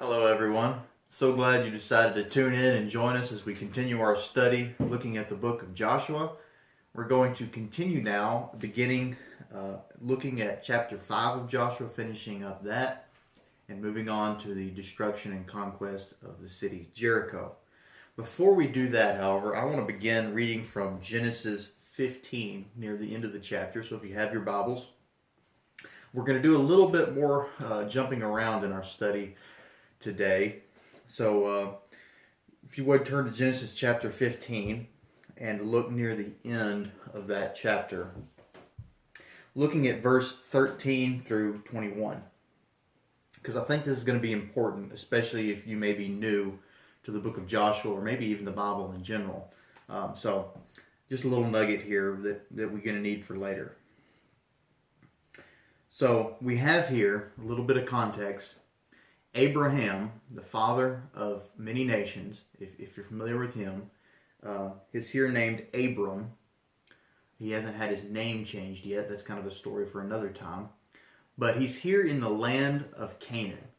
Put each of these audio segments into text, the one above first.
Hello, everyone. So glad you decided to tune in and join us as we continue our study looking at the book of Joshua. We're going to continue now, beginning looking at chapter 5 of Joshua, finishing up that, and moving on to the destruction and conquest of the city Jericho. Before we do that, however, I want to begin reading from Genesis 15 near the end of the chapter. So if you have your Bibles, we're going to do a little bit more jumping around in our study today. So if you would turn to Genesis chapter 15 and look near the end of that chapter, looking at verse 13 through 21, because I think this is going to be important, especially if you may be new to the book of Joshua or maybe even the Bible in general. So just a little nugget here that we're going to need for later. So we have here a little bit of context. Abraham, the father of many nations, if you're familiar with him, is here named Abram. He hasn't had his name changed yet. That's kind of a story for another time. But he's here in the land of Canaan,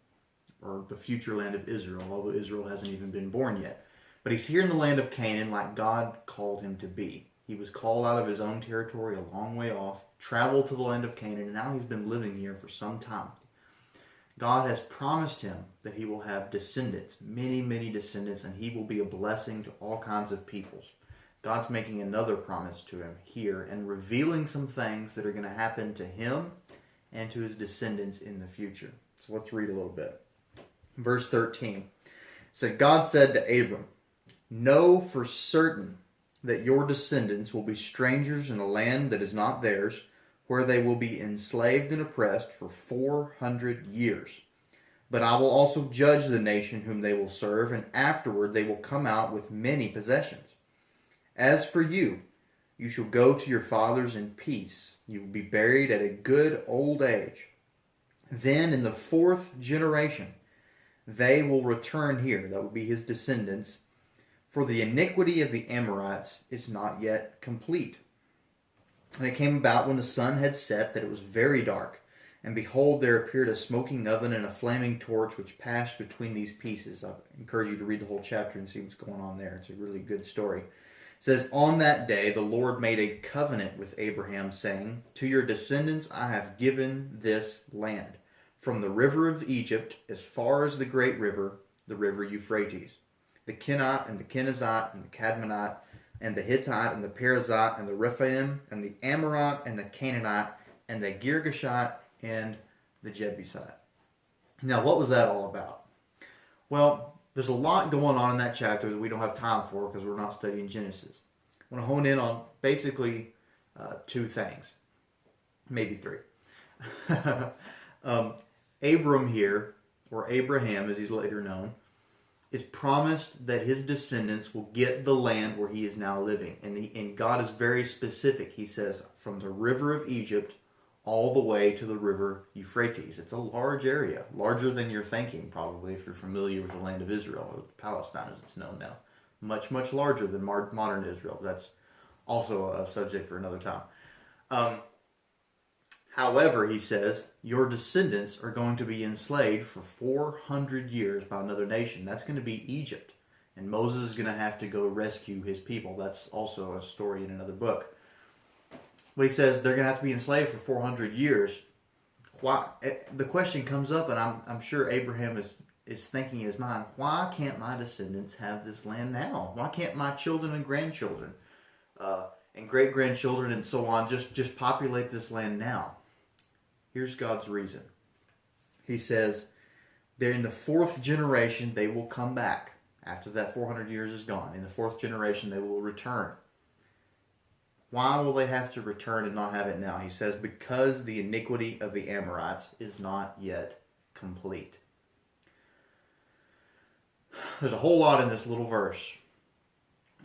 or the future land of Israel, although Israel hasn't even been born yet. But he's here in the land of Canaan like God called him to be. He was called out of his own territory a long way off, traveled to the land of Canaan, and now he's been living here for some time. God has promised him that he will have descendants, many, many descendants, and he will be a blessing to all kinds of peoples. God's making another promise to him here and revealing some things that are going to happen to him and to his descendants in the future. So let's read a little bit. Verse 13 said, God said to Abram, know for certain that your descendants will be strangers in a land that is not theirs, where they will be enslaved and oppressed for 400 years. But I will also judge the nation whom they will serve, and afterward they will come out with many possessions. As for you, you shall go to your fathers in peace. You will be buried at a good old age. Then in the 4th generation, they will return here. That will be his descendants. For the iniquity of the Amorites is not yet complete. And it came about when the sun had set that it was very dark. And behold, there appeared a smoking oven and a flaming torch which passed between these pieces. I encourage you to read the whole chapter and see what's going on there. It's a really good story. It says, on that day the Lord made a covenant with Abraham, saying, to your descendants I have given this land, from the river of Egypt as far as the great river, the river Euphrates, the Kenite and the Kenizzite and the Cadmonite, and the Hittite, and the Perizzite, and the Rephaim, and the Amorite, and the Canaanite, and the Girgashite, and the Jebusite. Now, what was that all about? Well, there's a lot going on in that chapter that we don't have time for because we're not studying Genesis. I want to hone in on basically 2 things, maybe 3. Abram here, or Abraham as he's later known, is promised that his descendants will get the land where he is now living. And God is very specific. He says, from the river of Egypt all the way to the river Euphrates. It's a large area, larger than you're thinking probably if you're familiar with the land of Israel, or Palestine as it's known now. Much, much larger than modern Israel. That's also a subject for another time. However, he says, your descendants are going to be enslaved for 400 years by another nation. That's going to be Egypt. And Moses is going to have to go rescue his people. That's also a story in another book. But he says they're going to have to be enslaved for 400 years. Why? The question comes up, and I'm sure Abraham is thinking in his mind, why can't my descendants have this land now? Why can't my children and grandchildren and great-grandchildren and so on just populate this land now? Here's God's reason. He says, they're in the 4th generation, they will come back. After that 400 years is gone. In the 4th generation, they will return. Why will they have to return and not have it now? He says, because the iniquity of the Amorites is not yet complete. There's a whole lot in this little verse.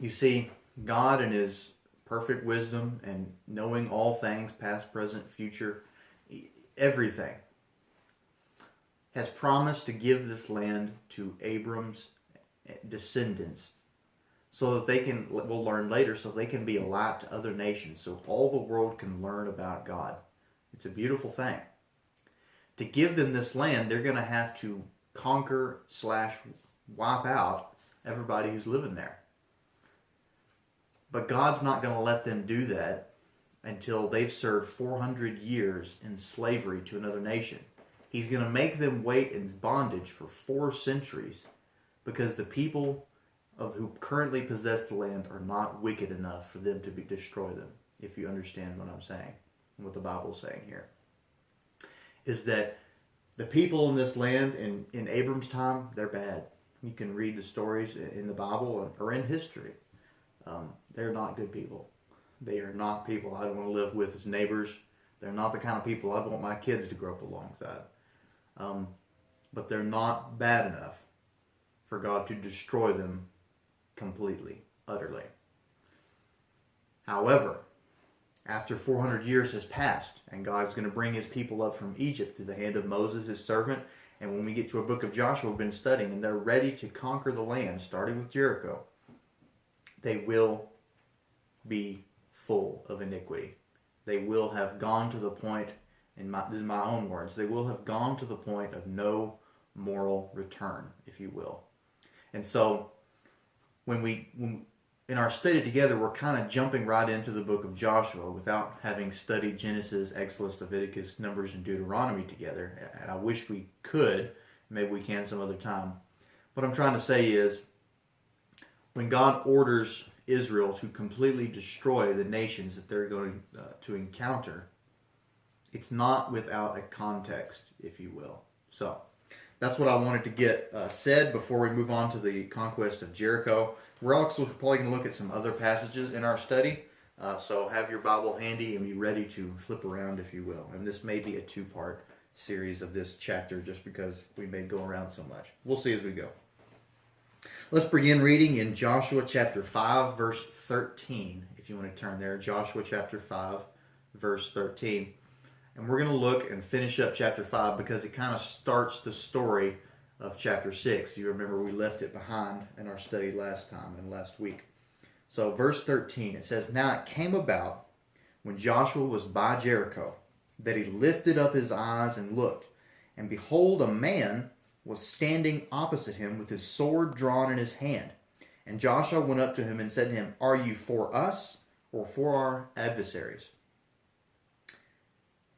You see, God in his perfect wisdom and knowing all things, past, present, future, everything, has promised to give this land to Abram's descendants so that they can, we'll learn later, so they can be a light to other nations, so all the world can learn about God. It's a beautiful thing. To give them this land, they're going to have to conquer slash wipe out everybody who's living there. But God's not going to let them do that until they've served 400 years in slavery to another nation. He's going to make them wait in bondage for 4 centuries because the people who currently possess the land are not wicked enough for them to destroy them, if you understand what I'm saying, and what the Bible's saying here. Is that the people in this land in Abram's time, they're bad. You can read the stories in the Bible or in history. They're not good people. They are not people I want to live with as neighbors. They're not the kind of people I want my kids to grow up alongside. But they're not bad enough for God to destroy them completely, utterly. However, after 400 years has passed, and God's going to bring his people up from Egypt through the hand of Moses, his servant, and when we get to a book of Joshua we've been studying, and they're ready to conquer the land, starting with Jericho, they will be full of iniquity. They will have gone to the point, this is my own words, they will have gone to the point of no moral return, if you will. And so, when in our study together, we're kind of jumping right into the book of Joshua without having studied Genesis, Exodus, Leviticus, Numbers, and Deuteronomy together. And I wish we could. Maybe we can some other time. What I'm trying to say is, when God orders Israel to completely destroy the nations that they're going to encounter, it's not without a context, if you will. So, that's what I wanted to get said before we move on to the conquest of Jericho. We're also probably going to look at some other passages in our study. So have your Bible handy and be ready to flip around, if you will. And this may be a 2-part series of this chapter just because we may go around so much. We'll see as we go. Let's begin reading in Joshua chapter 5, verse 13. If you want to turn there, Joshua chapter 5, verse 13. And we're going to look and finish up chapter 5 because it kind of starts the story of chapter 6. You remember we left it behind in our study last time and last week. So verse 13, it says, "Now it came about when Joshua was by Jericho that he lifted up his eyes and looked, and behold, a man was standing opposite him with his sword drawn in his hand. And Joshua went up to him and said to him, 'Are you for us or for our adversaries?'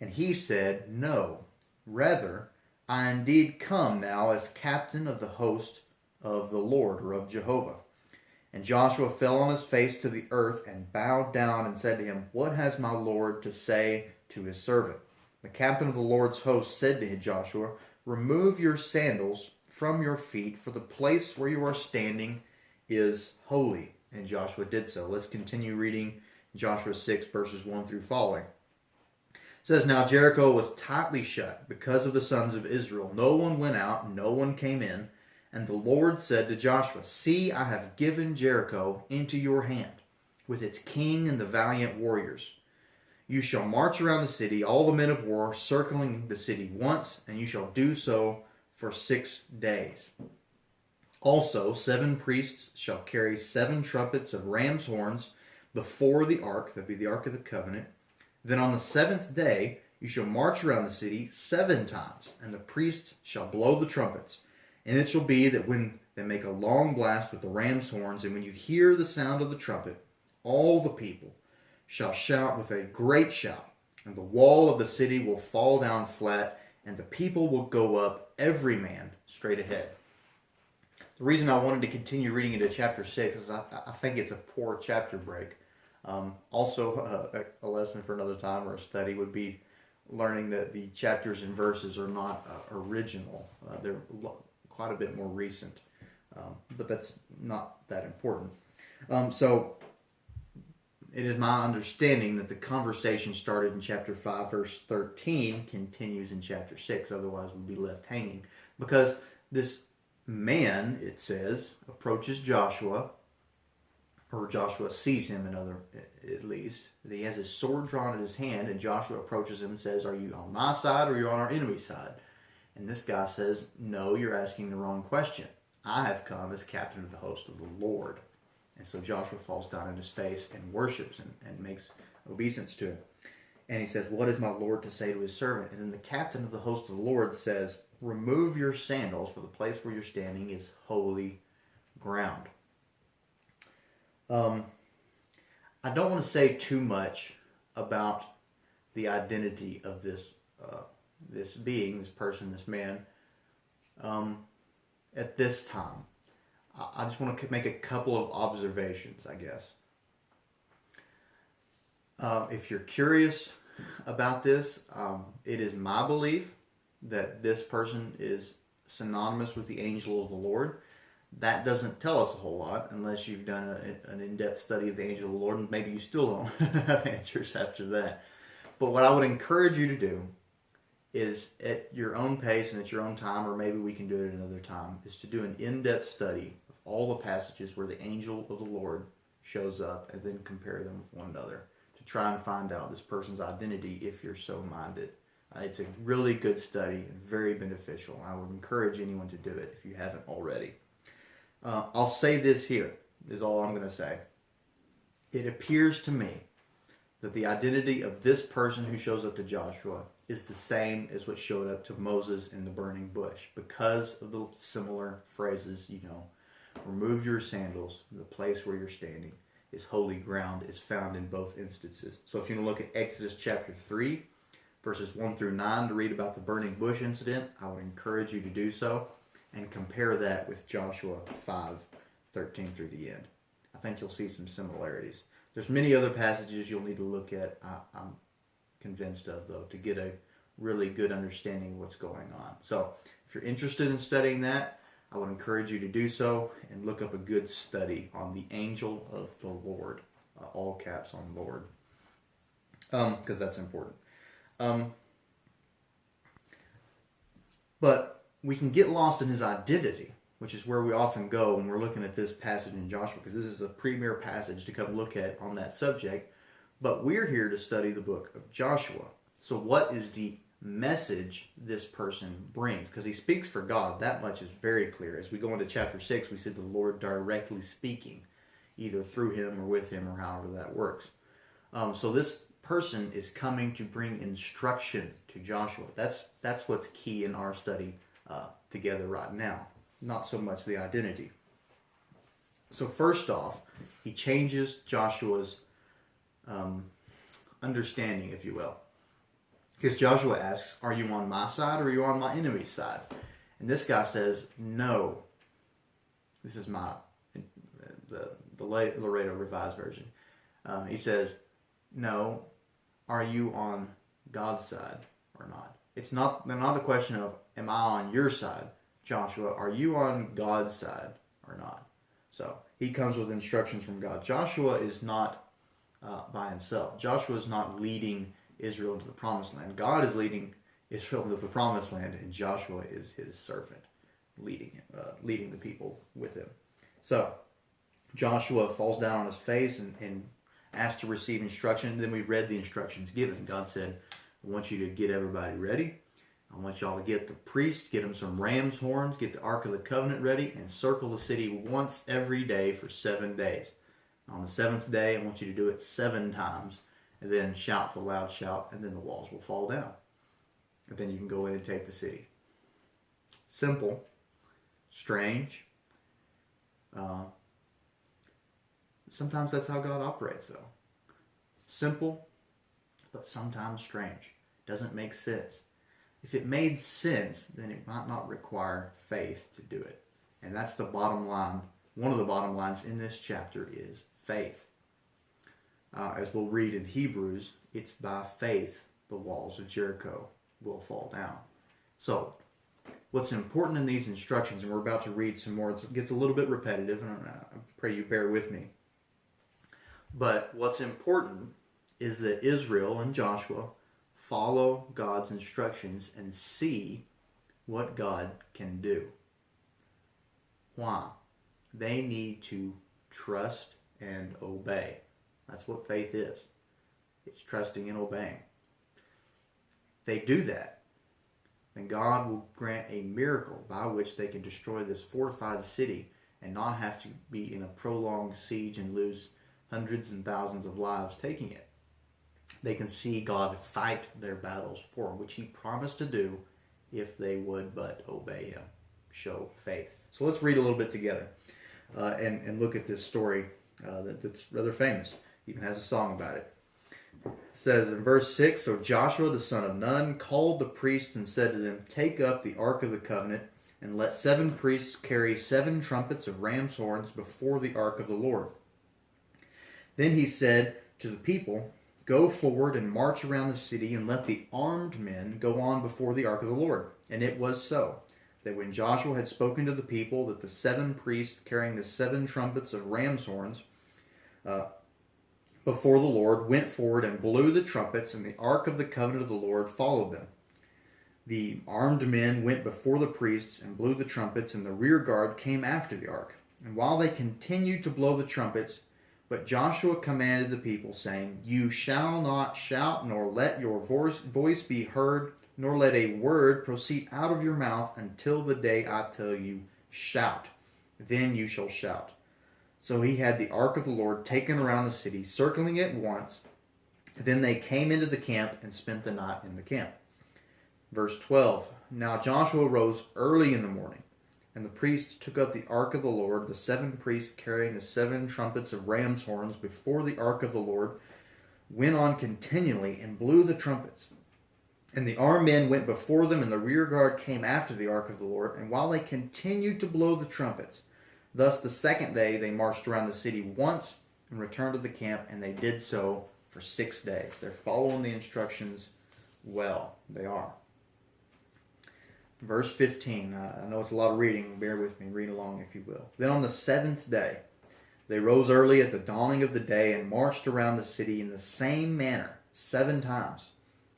And he said, 'No, rather, I indeed come now as captain of the host of the Lord,'" or of Jehovah. And Joshua fell on his face to the earth and bowed down and said to him, "What has my Lord to say to his servant?" The captain of the Lord's host said to Joshua, "Remove your sandals from your feet, for the place where you are standing is holy." And Joshua did so. Let's continue reading Joshua 6, verses 1 through following. It says, "Now Jericho was tightly shut because of the sons of Israel. No one went out, no one came in. And the Lord said to Joshua, 'See, I have given Jericho into your hand, with its king and the valiant warriors. You shall march around the city, all the men of war, circling the city once, and you shall do so for 6 days. Also 7 priests shall carry 7 trumpets of ram's horns before the ark,'" that be the ark of the covenant. "Then on the 7th day you shall march around the city 7 times, and the priests shall blow the trumpets. And it shall be that when they make a long blast with the ram's horns, and when you hear the sound of the trumpet, all the people shall shout with a great shout, and the wall of the city will fall down flat, and the people will go up, every man straight ahead." The reason I wanted to continue reading into chapter 6 is I think it's a poor chapter break. Also, a lesson for another time or a study would be learning that the chapters and verses are not original. They're quite a bit more recent, but that's not that important. So it is my understanding that the conversation started in chapter 5, verse 13, continues in chapter 6. Otherwise, we'd be left hanging. Because this man, it says, approaches Joshua, or Joshua sees him, at least. He has his sword drawn in his hand, and Joshua approaches him and says, "Are you on my side or are you on our enemy's side?" And this guy says, "No, you're asking the wrong question. I have come as captain of the host of the Lord." And so Joshua falls down on his face and worships and makes obeisance to him. And he says, "What is my Lord to say to his servant?" And then the captain of the host of the Lord says, remove your sandals, for the place where you're standing is holy ground. I don't want to say too much about the identity of this being, this person, this man, at this time. I just want to make a couple of observations, I guess. If you're curious about this, it is my belief that this person is synonymous with the angel of the Lord. That doesn't tell us a whole lot unless you've done an in-depth study of the angel of the Lord, and maybe you still don't have answers after that. But what I would encourage you to do is, at your own pace and at your own time, or maybe we can do it another time, is to do an in-depth study of all the passages where the angel of the Lord shows up and then compare them with one another to try and find out this person's identity if you're so minded. It's a really good study and very beneficial. I would encourage anyone to do it if you haven't already. I'll say this here, is all I'm going to say. It appears to me that the identity of this person who shows up to Joshua is the same as what showed up to Moses in the burning bush, because of the similar phrases, remove your sandals, the place where you're standing is holy ground, is found in both instances. So if you want to look at Exodus chapter 3, verses 1 through 9 to read about the burning bush incident, I would encourage you to do so and compare that with Joshua 5:13 through the end. I think you'll see some similarities. There's many other passages you'll need to look at, I'm convinced of, though, to get a really good understanding of what's going on. So if you're interested in studying that, I would encourage you to do so and look up a good study on the angel of the Lord, all caps on Lord, because that's important. But we can get lost in his identity, which is where we often go when we're looking at this passage in Joshua, because this is a premier passage to come look at on that subject. But we're here to study the book of Joshua. So what is the message this person brings? Because he speaks for God. That much is very clear. As we go into chapter 6, we see the Lord directly speaking, either through him or with him, or however that works. So this person is coming to bring instruction to Joshua. That's what's key in our study together right now. Not so much the identity. So first off, he changes Joshua's understanding, if you will. Because Joshua asks, are you on my side or are you on my enemy's side? And this guy says, no. This is the Laredo Revised Version. He says, no, are you on God's side or not? It's not the question of, am I on your side? Joshua, are you on God's side or not? So he comes with instructions from God. Joshua is not by himself. Joshua is not leading Israel into the promised land. God is leading Israel into the promised land, and Joshua is his servant, leading the people with him. So Joshua falls down on his face and asks to receive instruction. And then we read the instructions given. God said, I want you to get everybody ready. I want y'all to get the priests, get them some ram's horns, get the Ark of the Covenant ready, and circle the city once every day for 7 days. On the seventh day, I want you to do it 7 times, and then shout the loud shout, and then the walls will fall down. And then you can go in and take the city. Simple, strange. Sometimes that's how God operates, though. Simple, but sometimes strange. Doesn't make sense. If it made sense, then it might not require faith to do it. And that's the bottom line. One of the bottom lines in this chapter is faith. As we'll read in Hebrews, it's by faith the walls of Jericho will fall down. So, what's important in these instructions, and we're about to read some more, it gets a little bit repetitive, and I pray you bear with me. But what's important is that Israel and Joshua follow God's instructions and see what God can do. Why? They need to trust and obey. That's what faith is. It's trusting and obeying. They do that, and God will grant a miracle by which they can destroy this fortified city and not have to be in a prolonged siege and lose hundreds and thousands of lives taking it. They can see God fight their battles for them, which he promised to do if they would but obey him, show faith. So let's read a little bit together and look at this story that's rather famous. Even has a song about it. It says in verse 6, So Joshua the son of Nun called the priests and said to them, Take up the ark of the covenant, and let 7 priests carry 7 trumpets of ram's horns before the ark of the Lord. Then he said to the people, Go forward and march around the city, and let the armed men go on before the ark of the Lord. And it was so, that when Joshua had spoken to the people, that the 7 priests carrying the 7 trumpets of ram's horns before the Lord went forward and blew the trumpets, and the ark of the covenant of the Lord followed them. The armed men went before the priests and blew the trumpets, and the rear guard came after the ark. And while they continued to blow the trumpets, but Joshua commanded the people, saying, You shall not shout, nor let your voice be heard, nor let a word proceed out of your mouth until the day I tell you, Shout. Then you shall shout. So he had the ark of the Lord taken around the city, circling it once. Then they came into the camp and spent the night in the camp. Verse 12, Now Joshua rose early in the morning, and the priests took up the ark of the Lord, the 7 priests carrying the 7 trumpets of ram's horns before the ark of the Lord, went on continually and blew the trumpets. And the armed men went before them, and the rear guard came after the ark of the Lord. And while they continued to blow the trumpets, thus the second day they marched around the city once and returned to the camp, and they did so for 6 days. They're following the instructions well. They are. Verse 15. I know it's a lot of reading. Bear with me. Read along if you will. Then on the 7th day, they rose early at the dawning of the day and marched around the city in the same manner 7 times.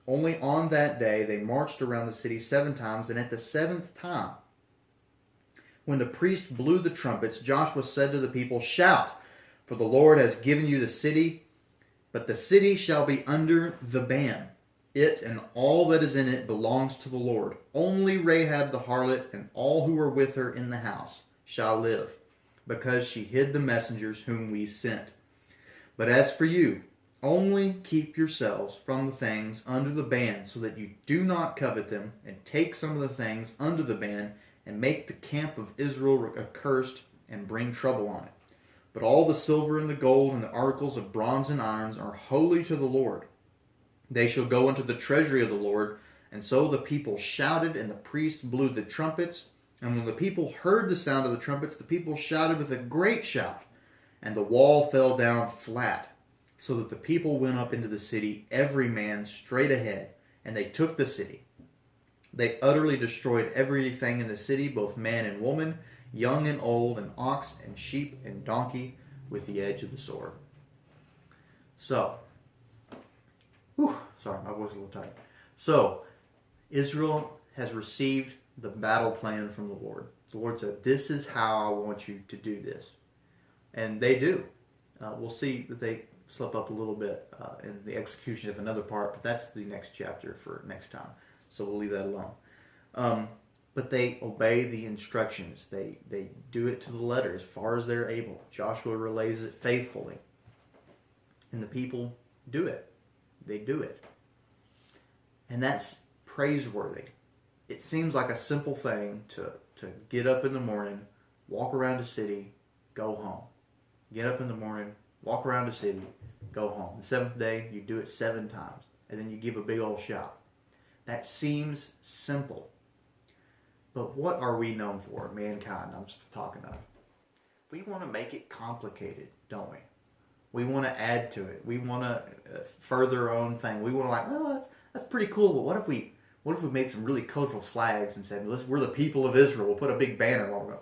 Only on that day they marched around the city 7 times, and at the 7th time, when the priest blew the trumpets, Joshua said to the people, Shout, for the Lord has given you the city, but the city shall be under the ban. It and all that is in it belongs to the Lord. Only Rahab the harlot and all who were with her in the house shall live, because she hid the messengers whom we sent. But as for you, only keep yourselves from the things under the ban, so that you do not covet them, and take some of the things under the ban, and make the camp of Israel accursed, and bring trouble on it. But all the silver and the gold and the articles of bronze and irons are holy to the Lord. They shall go into the treasury of the Lord. And so the people shouted, and the priest blew the trumpets. And when the people heard the sound of the trumpets, the people shouted with a great shout, and the wall fell down flat, so that the people went up into the city, every man straight ahead, and they took the city. They utterly destroyed everything in the city, both man and woman, young and old, and ox and sheep and donkey, with the edge of the sword. So, sorry, my voice is a little tight. So, Israel has received the battle plan from the Lord. The Lord said, This is how I want you to do this. And they do. We'll see that they slip up a little bit in the execution of another part, but that's the next chapter for next time. So we'll leave that alone. But they obey the instructions. They do it to the letter as far as they're able. Joshua relays it faithfully. And the people do it. They do it. And that's praiseworthy. It seems like a simple thing to get up in the morning, walk around the city, go home. Get up in the morning, walk around the city, go home. The 7th day, you do it 7 times. And then you give a big old shout. That seems simple. But what are we known for, mankind, I'm talking of? We want to make it complicated, don't we? We want to add to it. We want to further our own thing. We want to well, that's pretty cool, but what if we made some really colorful flags and said, we're the people of Israel, we'll put a big banner on them.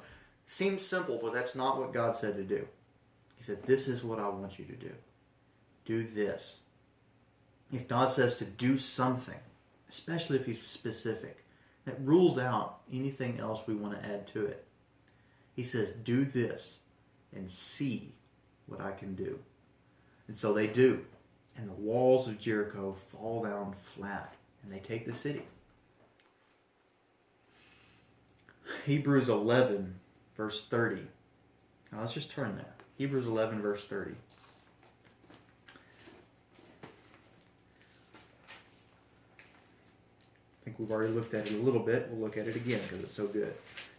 Seems simple, but that's not what God said to do. He said, this is what I want you to do. Do this. If God says to do something, especially if he's specific, that rules out anything else we want to add to it. He says, do this and see what I can do. And so they do. And the walls of Jericho fall down flat. And they take the city. Hebrews 11, verse 30. Now let's just turn there. Hebrews 11, verse 30. I think we've already looked at it a little bit. We'll look at it again because it's so good.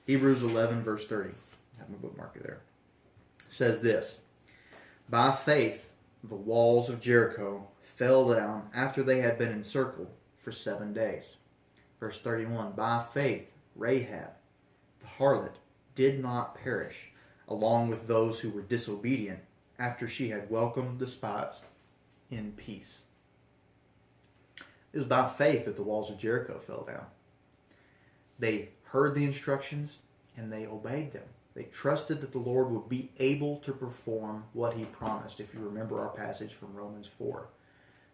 Hebrews 11, verse 30. I have my bookmarker there. It says this: By faith, the walls of Jericho fell down after they had been encircled for 7 days. Verse 31, by faith, Rahab, the harlot, did not perish, along with those who were disobedient, after she had welcomed the spies in peace. It was by faith that the walls of Jericho fell down. They heard the instructions and they obeyed them. They trusted that the Lord would be able to perform what he promised. If you remember our passage from Romans 4,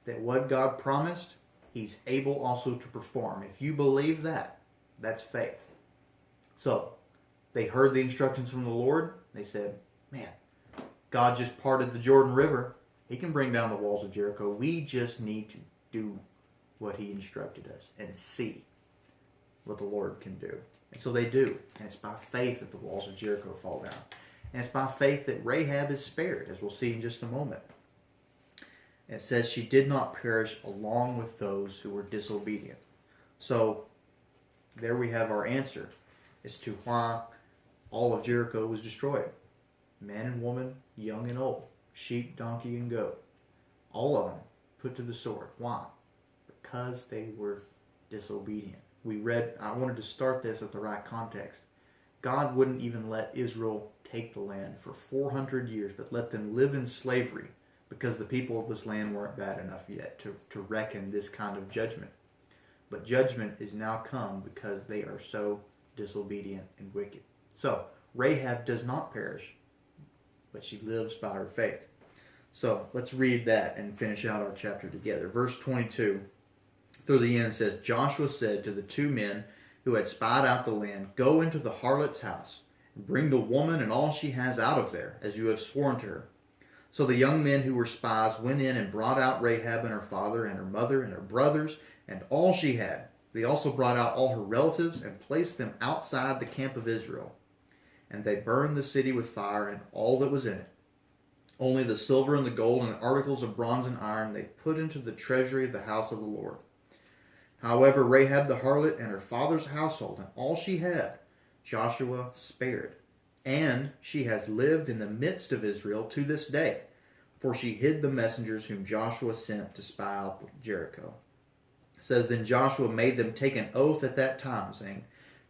that what God promised, he's able also to perform. If you believe that, that's faith. So, they heard the instructions from the Lord. They said, man, God just parted the Jordan River. He can bring down the walls of Jericho. We just need to do what he instructed us and see what the Lord can do. And so they do. And it's by faith that the walls of Jericho fall down. And it's by faith that Rahab is spared, as we'll see in just a moment. It says she did not perish along with those who were disobedient. So there we have our answer as to why all of Jericho was destroyed. Man and woman, young and old, sheep, donkey, and goat. All of them put to the sword. Why? Because they were disobedient. We read, I wanted to start this with the right context. God wouldn't even let Israel take the land for 400 years, but let them live in slavery because the people of this land weren't bad enough yet to reckon this kind of judgment. But judgment is now come because they are so disobedient and wicked. So, Rahab does not perish, but she lives by her faith. So, let's read that and finish out our chapter together. Verse 22 through the end says, Joshua said to the 2 men who had spied out the land, go into the harlot's house, and bring the woman and all she has out of there, as you have sworn to her. So the young men who were spies went in and brought out Rahab and her father and her mother and her brothers and all she had. They also brought out all her relatives and placed them outside the camp of Israel. And they burned the city with fire and all that was in it. Only the silver and the gold and articles of bronze and iron they put into the treasury of the house of the Lord. However, Rahab the harlot and her father's household and all she had, Joshua spared. And she has lived in the midst of Israel to this day, for she hid the messengers whom Joshua sent to spy out Jericho. It says, then Joshua made them take an oath at that time, saying,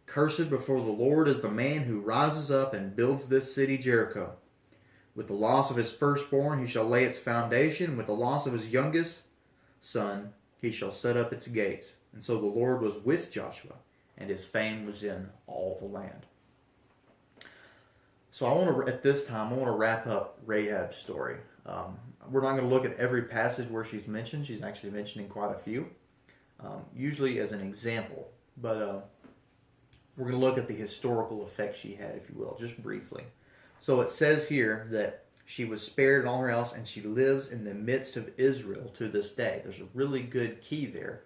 cursed before the Lord is the man who rises up and builds this city Jericho. With the loss of his firstborn he shall lay its foundation, with the loss of his youngest son he shall set up its gates. And so the Lord was with Joshua, and his fame was in all the land. So at this time, I want to wrap up Rahab's story. We're not going to look at every passage where she's mentioned. She's actually mentioning quite a few, usually as an example. But we're going to look at the historical effect she had, if you will, just briefly. So it says here that she was spared and all her else, and she lives in the midst of Israel to this day. There's a really good key there,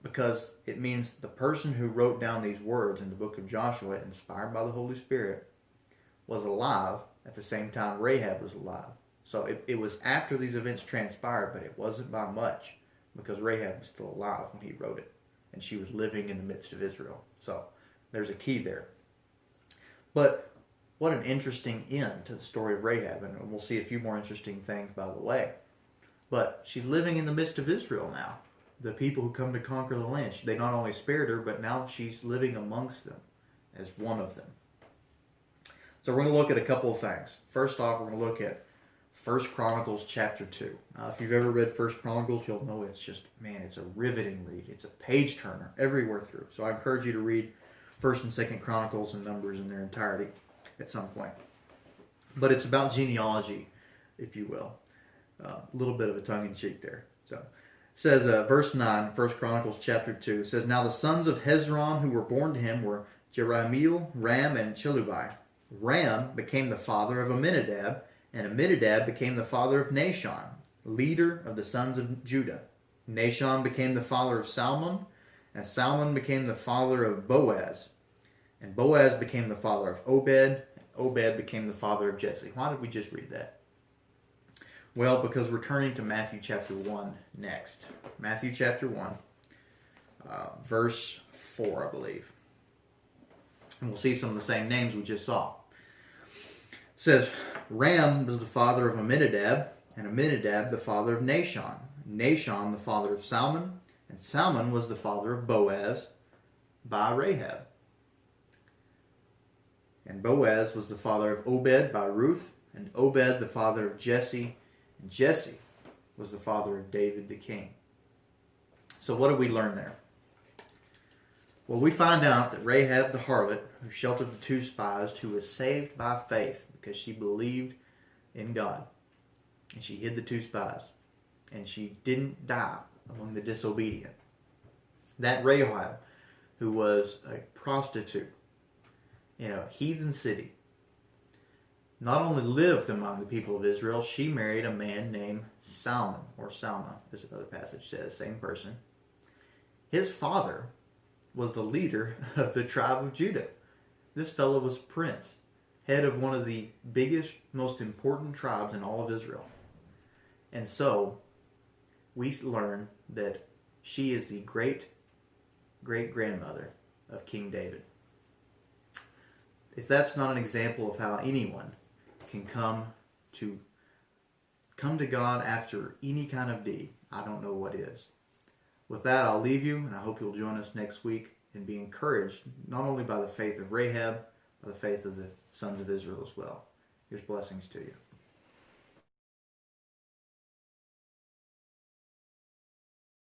because it means the person who wrote down these words in the book of Joshua, inspired by the Holy Spirit, was alive at the same time Rahab was alive. So it was after these events transpired, but it wasn't by much, because Rahab was still alive when he wrote it, and she was living in the midst of Israel. So there's a key there. But what an interesting end to the story of Rahab, and we'll see a few more interesting things by the way. But she's living in the midst of Israel now, the people who come to conquer the land. They not only spared her, but now she's living amongst them as one of them. So we're going to look at a couple of things. First off, we're going to look at 1 Chronicles chapter 2. If you've ever read 1 Chronicles, you'll know it's just, man, it's a riveting read. It's a page turner everywhere through. So I encourage you to read 1 and 2 Chronicles and Numbers in their entirety at some point. But it's about genealogy, if you will. A little bit of a tongue-in-cheek there. So it says, verse 9, 1 Chronicles chapter 2, it says, now the sons of Hezron who were born to him were Jerahmeel, Ram, and Chelubai. Ram became the father of Amminadab, and Amminadab became the father of Nahshon, leader of the sons of Judah. Nahshon became the father of Salmon, and Salmon became the father of Boaz. And Boaz became the father of Obed, and Obed became the father of Jesse. Why did we just read that? Well, because we're turning to Matthew chapter 1 next. Matthew chapter 1. verse 4, I believe. And we'll see some of the same names we just saw. It says, Ram was the father of Amminadab, and Amminadab the father of Nahshon. Nahshon the father of Salmon, and Salmon was the father of Boaz by Rahab. And Boaz was the father of Obed by Ruth, and Obed the father of Jesse, and Jesse was the father of David the king. So what do we learn there? Well, we find out that Rahab the harlot, who sheltered the two spies, who was saved by faith because she believed in God, and she hid the two spies, and she didn't die among the disobedient. That Rahab, who was a prostitute in a heathen city, not only lived among the people of Israel, she married a man named Salmon, or Salma, as another passage says, same person. His father was the leader of the tribe of Judah. This fellow was prince, head of one of the biggest, most important tribes in all of Israel. And so, we learn that she is the great-great-grandmother of King David. If that's not an example of how anyone can come to God after any kind of deed, I don't know what is. With that, I'll leave you, and I hope you'll join us next week and be encouraged, not only by the faith of Rahab, but the faith of the sons of Israel as well. Here's blessings to you.